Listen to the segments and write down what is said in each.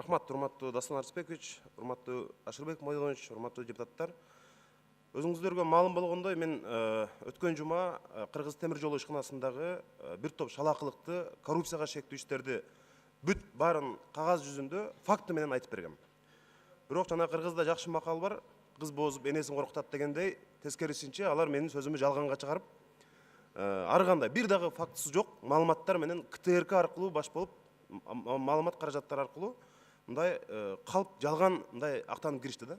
Рахмат, урматтуу Дастан Арыспекович, урматтуу Ашырбек Майданович, урматтуу депутаттар. Өзүңүздөргө маалым болгондой, мен өткөн жума Кыргыз темир жолу ишканасындагы бир топ шалакылыкты коррупцияга шектүү иштерди бүт баарын кагаз жүзүндө факты менен айтып бергем. Бирок жана Кыргызда жакшы макал бар, кыз бозуп энесин коркутат дегендей, тескерисинче алар менин сөзүмдү жалганга чыгарып, ар кандай бир дагы фактысы жок маалыматтар менен КТРК аркылуу баш болуп, маалымат каражаттары аркылуу мындай калп жалган мындай актанып киришти да.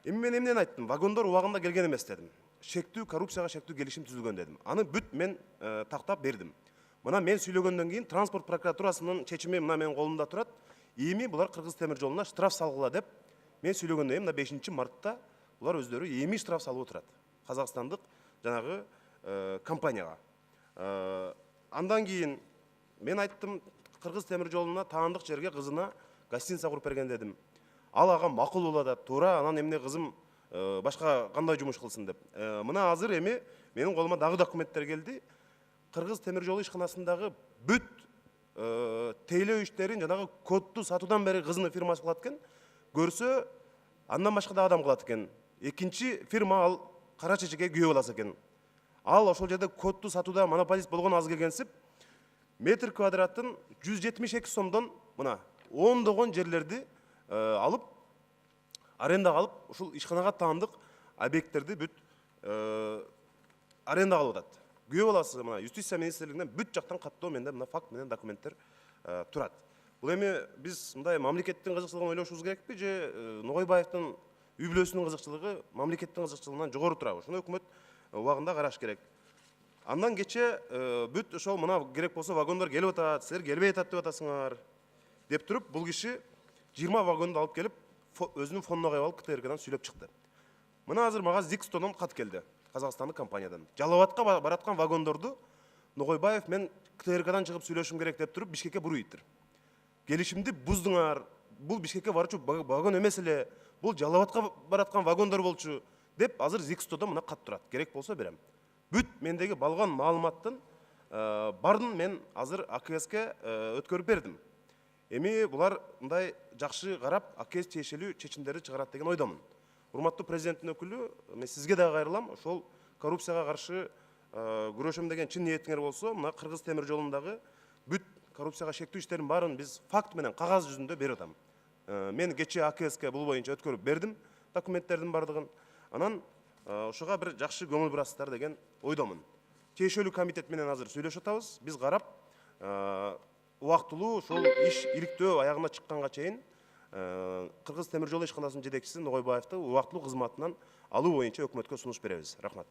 Эми мен эмнени айттым? Вагондор убагында келген эмес дедим. Шектүү коррупцияга шектүү келишим түзүлгөн дедим. Аны бүт мен тактап бердим. Мына мен сүйлөгөндөн кийин транспорт прокуратурасынын чечими мына менин колумда турат. Эми булар Кыргыз темир жолуна штраф салгыла деп мен сүйлөгөндөн кийин мына 5-мартта булар өздөрү эми штраф салып отурат. Казакстандык жанагы компанияга. Андан кийин мен айттым, Кыргыз темир жолуна таандык жерге кызына гостиница куруп берген дедим. Ал ага макул болот, туура, анан эмне кызым башка кандай жумуш кылсын деп. Мына азыр эми менин колума дагы документтер келди. Кыргыз темир жолу ишканасындагы бүт тейлөө иштерин жанагы кодду сатуудан бери кызынын фирмасы кылат экен. Көрсө, андан башка да адам кылат экен. Экинчи фирма ал кара чечеге күйөө болот экен. Ал ошол жерде кодду сатууда монополист болгон аз келгенсип, метр квадратын 172 сомдон мына ондогон жерлерди алып, арендага алып, ушул ишканага таандык объекттерди бүт арендага алып атат. Күйөө боласыз, мына Юстиция министрлигинен бүт жактан каттоо менде мына факт менен документтер турат. Бул эми биз мындай мамлекеттин кызыкчылыгын ойлошубуз керекпи же Ногойбаевдин үй бүлөсүнүн кызыкчылыгы мамлекеттин кызыкчылыгынан жогору турабы? Ошону өкмөт убагында караш керек. Андан кече бүт ошол мына керек болсо вагондор келип атат, силер келбей атат деп атасыңар деп туруп, бул киши 20 вагонду алып келип, өзүнүн фонуна коюп алып КТРКдан сүйлөп чыкты. Мына азыр мага Зикстодон кат келди, Казакстандык компаниядан. Жалал Абадка бараткан вагондорду Ногойбаев мен КТРКдан чыгып сүйлөшүм керек деп туруп Бишкекке буруйттыр. Келишимди буздуңар, бул Бишкекке барчу вагон эмес эле, бул Жалал Абадка бараткан вагондор болчу деп азыр Зикстодон мына кат турат. Керек болсо берем. Бүт мендеги балган маалыматтын бардын мен азыр АКСке өткөрүп бердим. Эми булар мындай жакшы карап, АКС тиешелүү чечимдерди чыгарат деген ойдомун. Урматтуу президенттин өкүлү, мен сизге да кайрылам, ошол коррупцияга каршы күрөшөм деген чын ниетиңер болсо, мына Кыргыз темир жолундагы бүт коррупцияга шектүү иштерин баарын биз факт менен кагаз жүзүндө берип атам. Мен кечээ АКСке бул боюнча өткөрүп бердим документтердин бардыгын. Анан ошого бир жакшы көңүл бурасыздар деген ойдомун. Тиешелүү комитет менен азыр сүйлөшүп атабыз. Биз карап, убактылуу ошол иш иликтөө аягына чыкканга чейин Кыргыз темир жолу ишканасынын жетекчиси Ногойбаевди убактылуу кызматынан алуу боюнча өкмөткө сунуш беребиз. Рахмат.